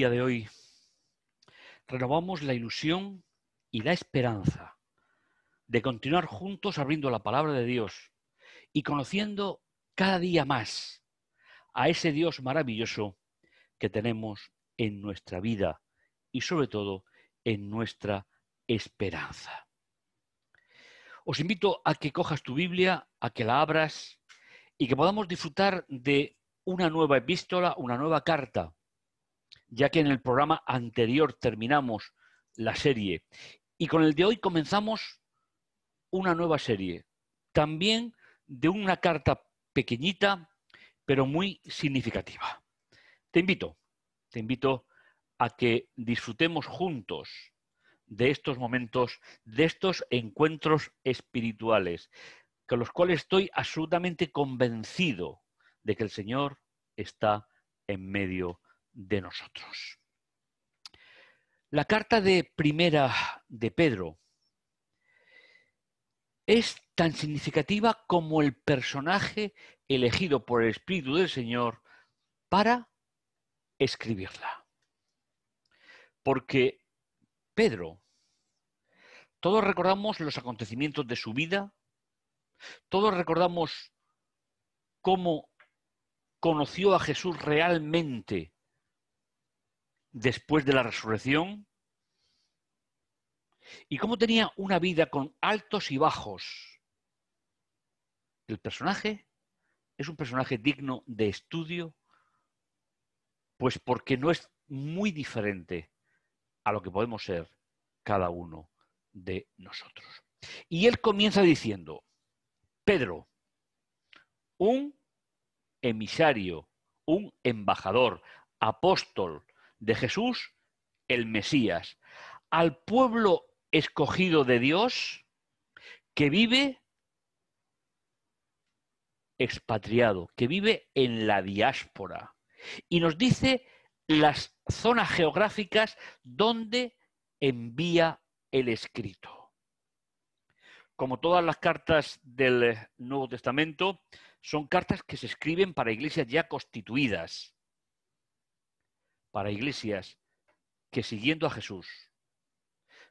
día de hoy renovamos la ilusión y la esperanza de continuar juntos abriendo la palabra de Dios y conociendo cada día más a ese Dios maravilloso que tenemos en nuestra vida y sobre todo en nuestra esperanza. Os invito a que cojas tu Biblia, a que la abras y que podamos disfrutar de una nueva epístola, una nueva carta, ya que en el programa anterior terminamos la serie y con el de hoy comenzamos una nueva serie, también de una carta pequeñita, pero muy significativa. Te invito a que disfrutemos juntos de estos momentos, de estos encuentros espirituales, con los cuales estoy absolutamente convencido de que el Señor está en medio de nosotros. La carta de primera de Pedro es tan significativa como el personaje elegido por el Espíritu del Señor para escribirla. Porque Pedro, todos recordamos los acontecimientos de su vida, todos recordamos cómo conoció a Jesús realmente después de la resurrección y cómo tenía una vida con altos y bajos. El personaje es un personaje digno de estudio, pues porque no es muy diferente a lo que podemos ser cada uno de nosotros. Y él comienza diciendo: Pedro, un emisario, un embajador, apóstol de Jesús, el Mesías, al pueblo escogido de Dios que vive expatriado, que vive en la diáspora. Y nos dice las zonas geográficas donde envía el escrito. Como todas las cartas del Nuevo Testamento, son cartas que se escriben para iglesias ya constituidas, para iglesias que, siguiendo a Jesús,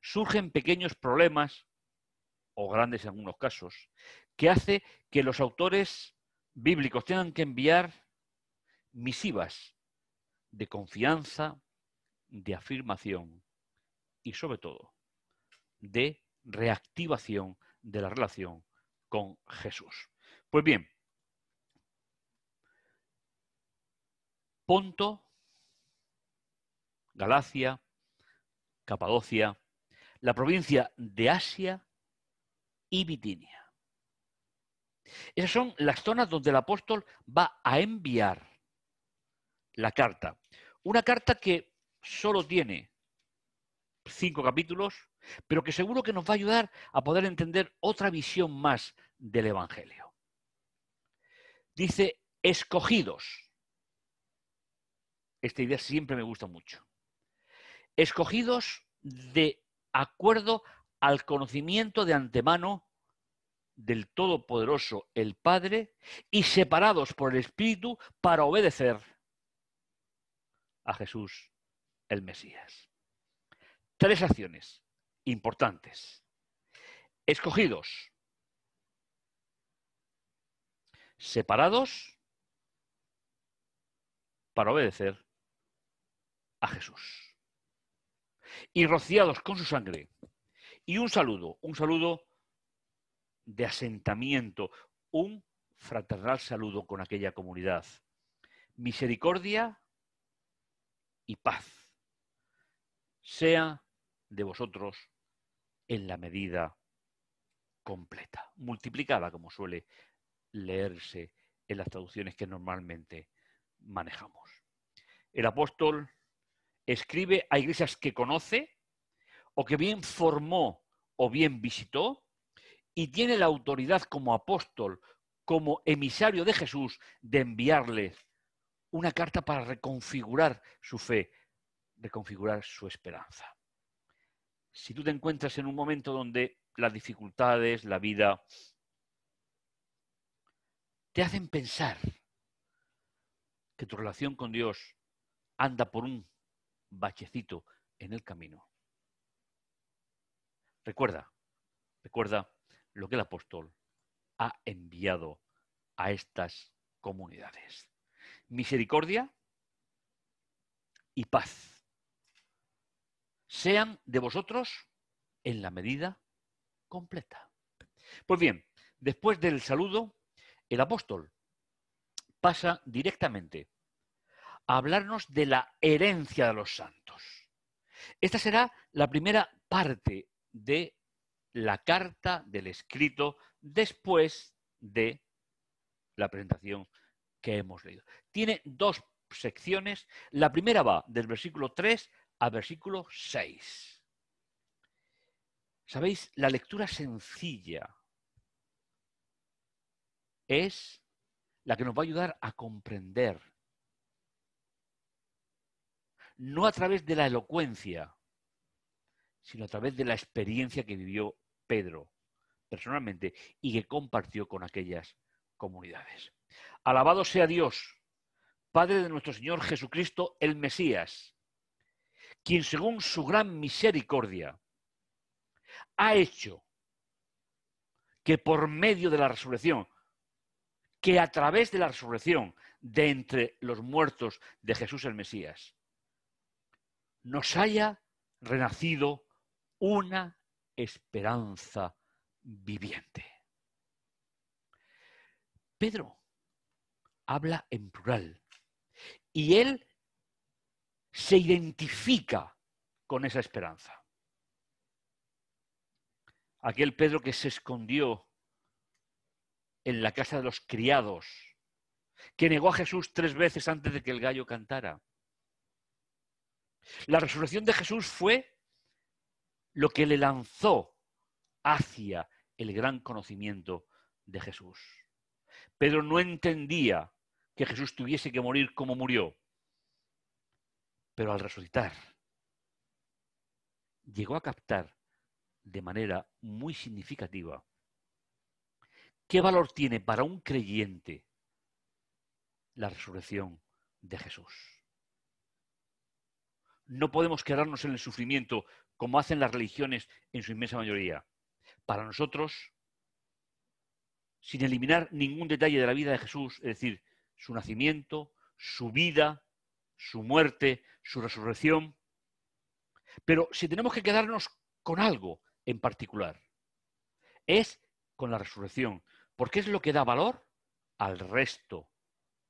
surgen pequeños problemas, o grandes en algunos casos, que hace que los autores bíblicos tengan que enviar misivas de confianza, de afirmación y, sobre todo, de reactivación de la relación con Jesús. Pues bien, Ponto, Galacia, Capadocia, la provincia de Asia y Bitinia. Esas son las zonas donde el apóstol va a enviar la carta. Una carta que solo tiene 5 capítulos, pero que seguro que nos va a ayudar a poder entender otra visión más del Evangelio. Dice, escogidos. Esta idea siempre me gusta mucho. Escogidos de acuerdo al conocimiento de antemano del Todopoderoso, el Padre, y separados por el Espíritu para obedecer a Jesús, el Mesías. 3 acciones importantes. Escogidos, separados para obedecer a Jesús. Y rociados con su sangre. Y un saludo de asentamiento, un fraternal saludo con aquella comunidad. Misericordia y paz sea de vosotros en la medida completa, multiplicada, como suele leerse en las traducciones que normalmente manejamos. El apóstol escribe a iglesias que conoce o que bien formó o bien visitó y tiene la autoridad como apóstol, como emisario de Jesús, de enviarles una carta para reconfigurar su fe, reconfigurar su esperanza. Si tú te encuentras en un momento donde las dificultades, la vida, te hacen pensar que tu relación con Dios anda por un bachecito en el camino. Recuerda lo que el apóstol ha enviado a estas comunidades. Misericordia y paz sean de vosotros en la medida completa. Pues bien, después del saludo, el apóstol pasa directamente a hablarnos de la herencia de los santos. Esta será la primera parte de la carta del escrito después de la presentación que hemos leído. Tiene dos secciones. La primera va del versículo 3 al versículo 6. ¿Sabéis? La lectura sencilla es la que nos va a ayudar a comprender, no a través de la elocuencia, sino a través de la experiencia que vivió Pedro personalmente y que compartió con aquellas comunidades. Alabado sea Dios, Padre de nuestro Señor Jesucristo, el Mesías, quien según su gran misericordia ha hecho que por medio de la resurrección, que a través de la resurrección de entre los muertos de Jesús el Mesías, nos haya renacido una esperanza viviente. Pedro habla en plural y él se identifica con esa esperanza. Aquel Pedro que se escondió en la casa de los criados, que negó a Jesús 3 veces antes de que el gallo cantara. La resurrección de Jesús fue lo que le lanzó hacia el gran conocimiento de Jesús. Pedro no entendía que Jesús tuviese que morir como murió, pero al resucitar llegó a captar de manera muy significativa qué valor tiene para un creyente la resurrección de Jesús. No podemos quedarnos en el sufrimiento como hacen las religiones en su inmensa mayoría. Para nosotros, sin eliminar ningún detalle de la vida de Jesús, es decir, su nacimiento, su vida, su muerte, su resurrección, pero si tenemos que quedarnos con algo en particular, es con la resurrección, porque es lo que da valor al resto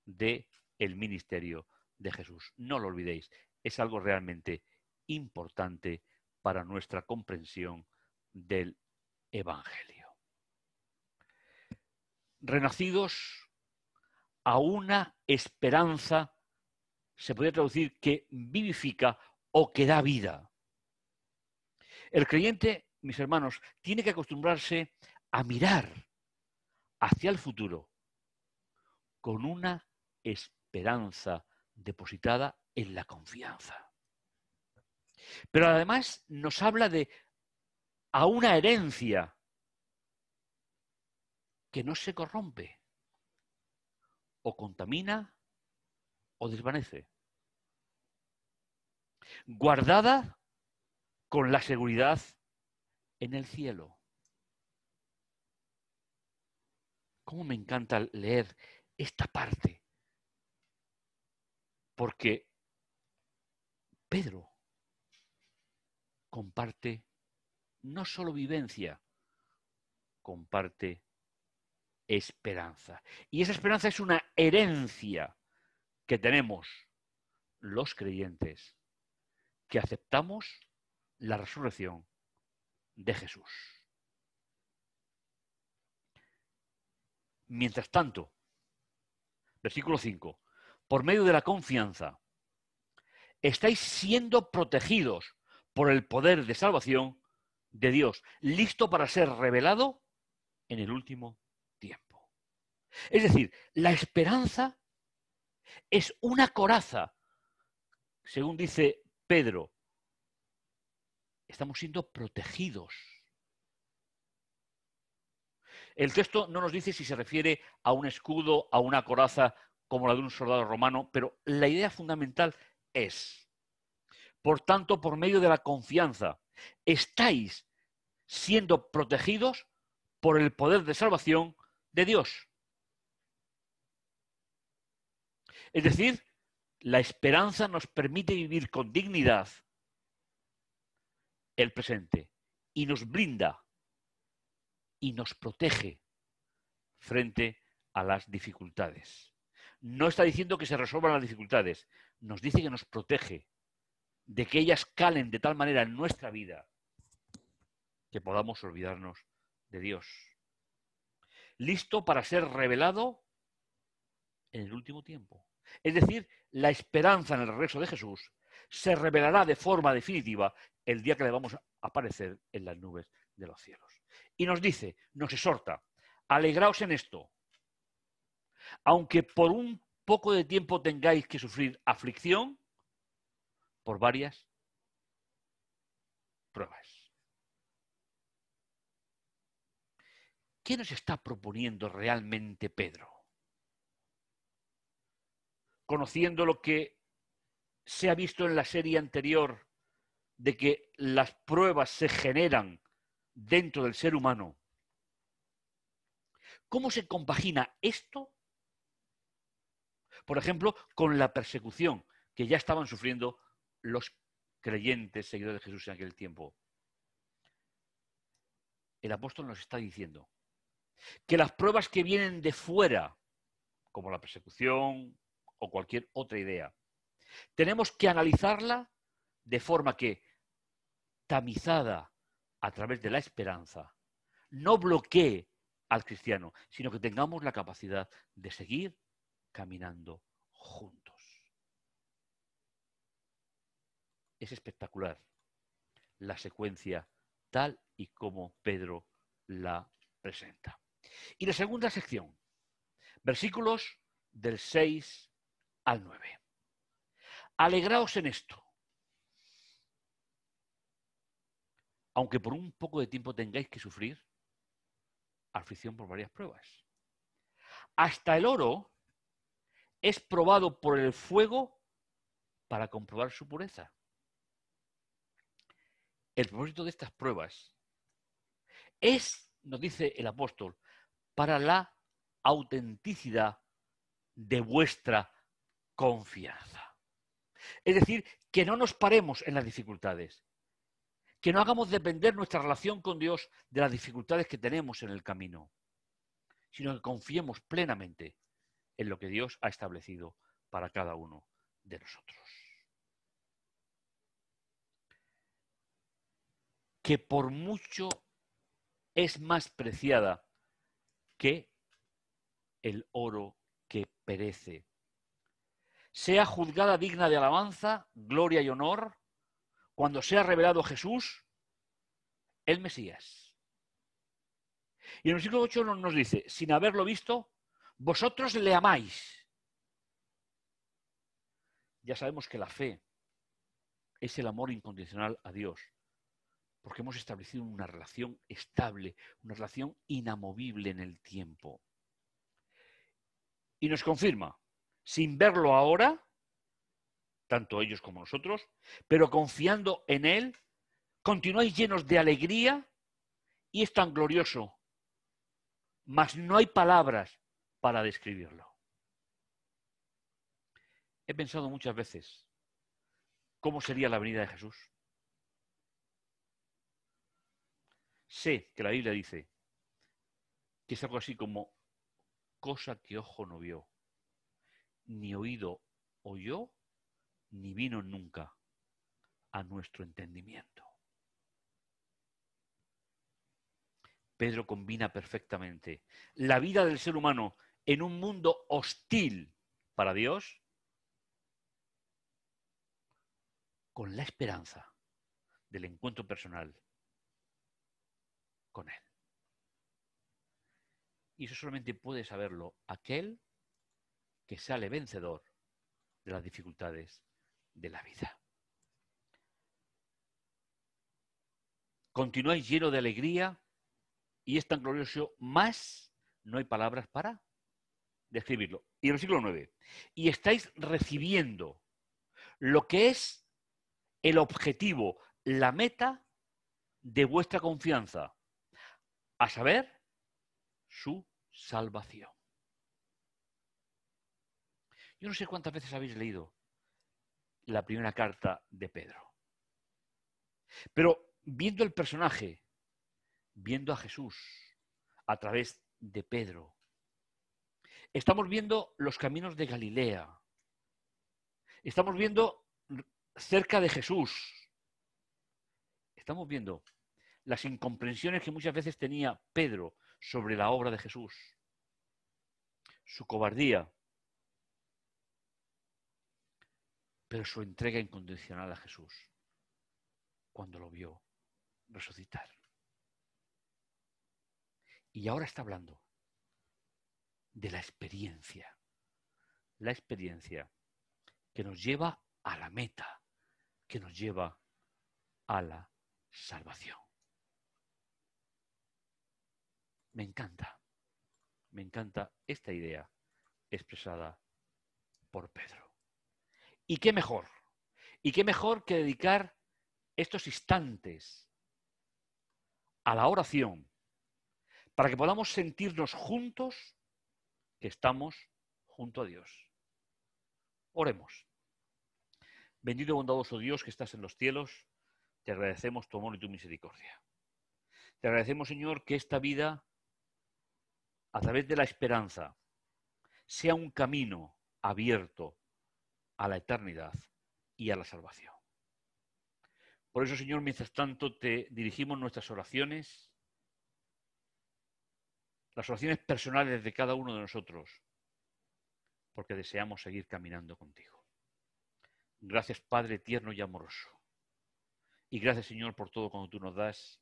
del ministerio de Jesús. No lo olvidéis, es algo realmente importante para nuestra comprensión del Evangelio. Renacidos a una esperanza, se podría traducir que vivifica o que da vida. El creyente, mis hermanos, tiene que acostumbrarse a mirar hacia el futuro con una esperanza depositada en la confianza. Pero además nos habla de a una herencia que no se corrompe, o contamina o desvanece, guardada con la seguridad en el cielo. Cómo me encanta leer esta parte, porque Pedro comparte no solo vivencia, comparte esperanza. Y esa esperanza es una herencia que tenemos los creyentes que aceptamos la resurrección de Jesús. Mientras tanto, versículo 5, por medio de la confianza, estáis siendo protegidos por el poder de salvación de Dios, listo para ser revelado en el último tiempo. Es decir, la esperanza es una coraza, según dice Pedro. Estamos siendo protegidos. El texto no nos dice si se refiere a un escudo, a una coraza como la de un soldado romano, pero la idea fundamental es Por tanto, por medio de la confianza, estáis siendo protegidos por el poder de salvación de Dios. Es decir, la esperanza nos permite vivir con dignidad el presente y nos blinda y nos protege frente a las dificultades. No está diciendo que se resuelvan las dificultades, nos dice que nos protege de que ellas calen de tal manera en nuestra vida que podamos olvidarnos de Dios. Listo para ser revelado en el último tiempo. Es decir, la esperanza en el regreso de Jesús se revelará de forma definitiva el día que le vamos a aparecer en las nubes de los cielos. Y nos dice, nos exhorta, alegraos en esto, aunque por un poco de tiempo tengáis que sufrir aflicción por varias pruebas. ¿Qué nos está proponiendo realmente Pedro? Conociendo lo que se ha visto en la serie anterior de que las pruebas se generan dentro del ser humano, ¿cómo se compagina esto, por ejemplo, con la persecución que ya estaban sufriendo los creyentes seguidores de Jesús en aquel tiempo? El apóstol nos está diciendo que las pruebas que vienen de fuera, como la persecución o cualquier otra idea, tenemos que analizarla de forma que, tamizada a través de la esperanza, no bloquee al cristiano, sino que tengamos la capacidad de seguir caminando juntos. Es espectacular la secuencia tal y como Pedro la presenta. Y la segunda sección, versículos del 6 al 9. Alegraos en esto, aunque por un poco de tiempo tengáis que sufrir aflicción por varias pruebas. Hasta el oro es probado por el fuego para comprobar su pureza. El propósito de estas pruebas es, nos dice el apóstol, para la autenticidad de vuestra confianza. Es decir, que no nos paremos en las dificultades, que no hagamos depender nuestra relación con Dios de las dificultades que tenemos en el camino, sino que confiemos plenamente en lo que Dios ha establecido para cada uno de nosotros. Que por mucho es más preciada que el oro que perece. Sea juzgada digna de alabanza, gloria y honor, cuando sea revelado Jesús, el Mesías. Y en el versículo 8 nos dice, sin haberlo visto, vosotros le amáis. Ya sabemos que la fe es el amor incondicional a Dios, porque hemos establecido una relación estable, una relación inamovible en el tiempo. Y nos confirma, sin verlo ahora, tanto ellos como nosotros, pero confiando en Él, continuáis llenos de alegría y es tan glorioso, mas no hay palabras para describirlo. He pensado muchas veces cómo sería la venida de Jesús. Sé que la Biblia dice que es algo así como cosa que ojo no vio, ni oído oyó, ni vino nunca a nuestro entendimiento. Pedro combina perfectamente la vida del ser humano en un mundo hostil para Dios con la esperanza del encuentro personal con Él. Y eso solamente puede saberlo aquel que sale vencedor de las dificultades de la vida. Continuáis lleno de alegría y es tan glorioso, más no hay palabras para describirlo. Y el versículo 9. Y estáis recibiendo lo que es el objetivo, la meta de vuestra confianza, a saber, su salvación. Yo no sé cuántas veces habéis leído la primera carta de Pedro, pero viendo el personaje, viendo a Jesús a través de Pedro, estamos viendo los caminos de Galilea, estamos viendo cerca de Jesús, estamos viendo las incomprensiones que muchas veces tenía Pedro sobre la obra de Jesús, su cobardía, pero su entrega incondicional a Jesús cuando lo vio resucitar. Y ahora está hablando de la experiencia que nos lleva a la meta, que nos lleva a la salvación. Me encanta esta idea expresada por Pedro. ¿Y qué mejor? ¿Y qué mejor que dedicar estos instantes a la oración para que podamos sentirnos juntos que estamos junto a Dios? Oremos. Bendito y bondadoso Dios que estás en los cielos, te agradecemos tu amor y tu misericordia. Te agradecemos, Señor, que esta vida, a través de la esperanza, sea un camino abierto a la eternidad y a la salvación. Por eso, Señor, mientras tanto te dirigimos nuestras oraciones, las oraciones personales de cada uno de nosotros, porque deseamos seguir caminando contigo. Gracias, Padre tierno y amoroso. Y gracias, Señor, por todo cuando tú nos das.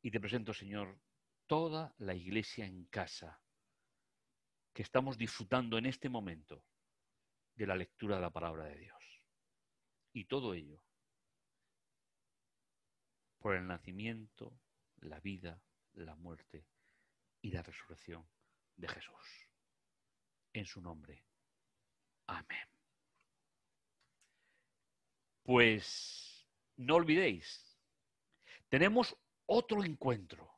Y te presento, Señor, toda la iglesia en casa, que estamos disfrutando en este momento de la lectura de la palabra de Dios. Y todo ello por el nacimiento, la vida, la muerte y la resurrección de Jesús. En su nombre. Amén. Pues no olvidéis, tenemos otro encuentro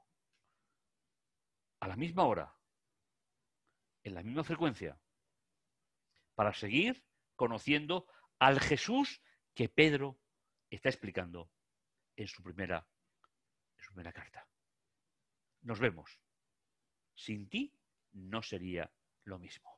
a la misma hora, en la misma frecuencia, para seguir conociendo al Jesús que Pedro está explicando en su primera carta. Nos vemos. Sin ti no sería lo mismo.